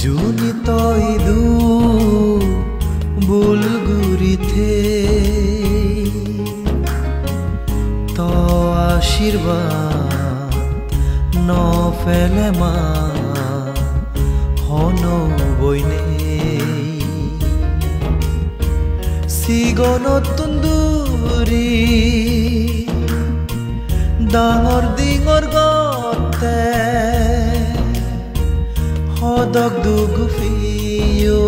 জুনি তইদু বুলগুৰিতে ত আশীৰ্বাদ নফেলে মা হন বইনে সিগনত তুন্দুৰি ডাঙৰ ডিঙৰ গতে হদক দুগুফিও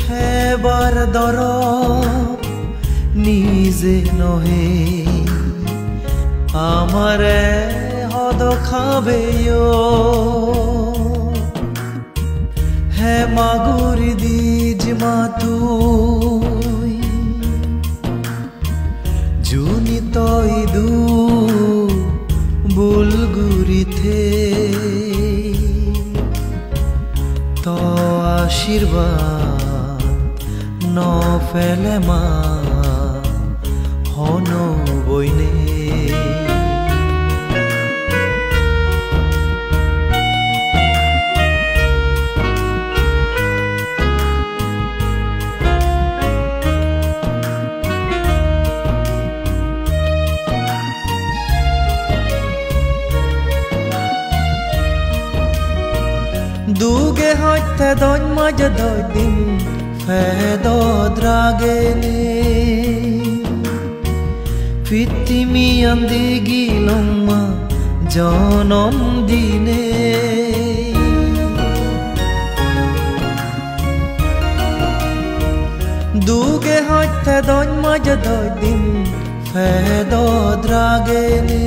হেবাৰ দৰব নিজে নহে আমাৰে হদ খাবেও হে মাগুৰি দিজ মাতুই জুনি তইদু বুলগুরিতে ত আশীর্বাদ নফেলে মা হন বইনে দুগে হইতে দন মাঝে দিন ফেদ দ্রাগেনে ফিতিমি আন্দি গিলম্মা জনম দিনে দুগে হইতে দন মাঝে দিন ফেদ দ্রাগেনে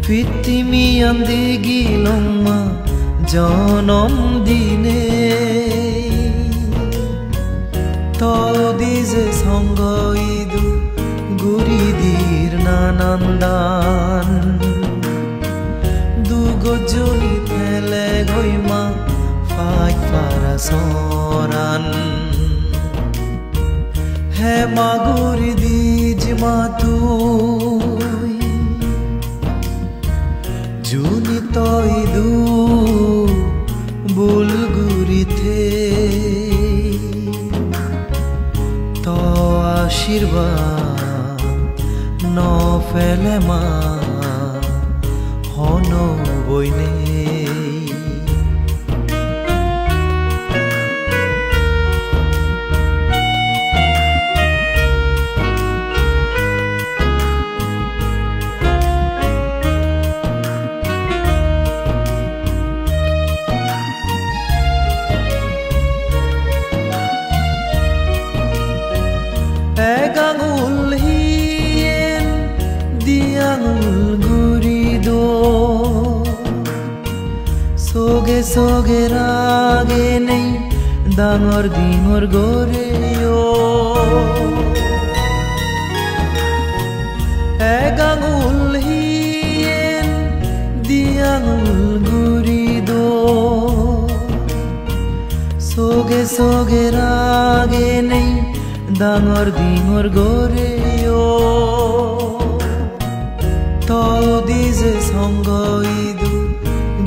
ফিতিমি আন্দি গিলম্মা জনম দিনে তদিজে সঙ্গইদু গুরিদির নানান্দান দুগজনি থেলে গইমা ফাই পারা সরান হে মাগুরি দিজ মাতুই জুনি তইদু বুলগুরিতে ত আশীর্বাদ নফেলে মা হন বইনে Eganul hien diangul gurido soge soge rage nei dangor dingor goreyo Eganul hien diangul gurido soge soge rage nei ডাঙৰ ডিঙৰ গৰেও তদিজে সঙ্গইদু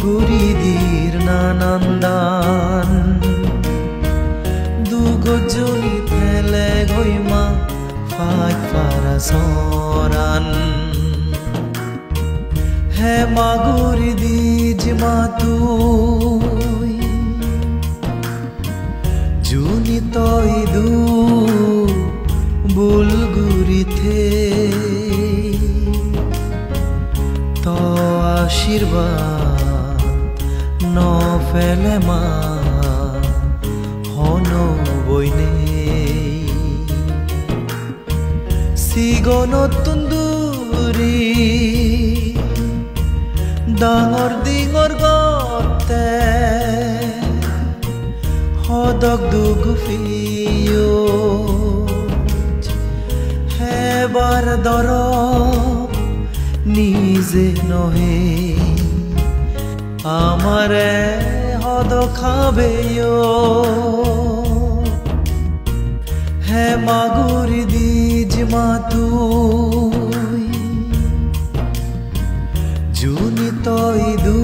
গুৰিদিৰ নানান্দান দুগজনি থেলে গইমা ফাই পাৰা সৰান হে মাগুৰি দিজ মাতুই জুনি তইদু বুলগুৰিতে ত আশীৰ্বাদ নফেলে মা হন বইনে সিগনত তুন্দুৰি ডাঙৰ ডিঙৰ গতে হদক দুগুফিও হেবাৰ দৰব নিজে নহে আমাৰে হদ খাবেও হে মাগুৰি দিজ মাতুই জুনি তইদু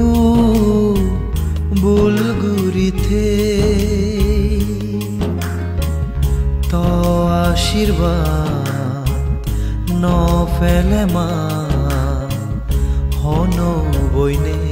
নফেলে মা হনো বইনে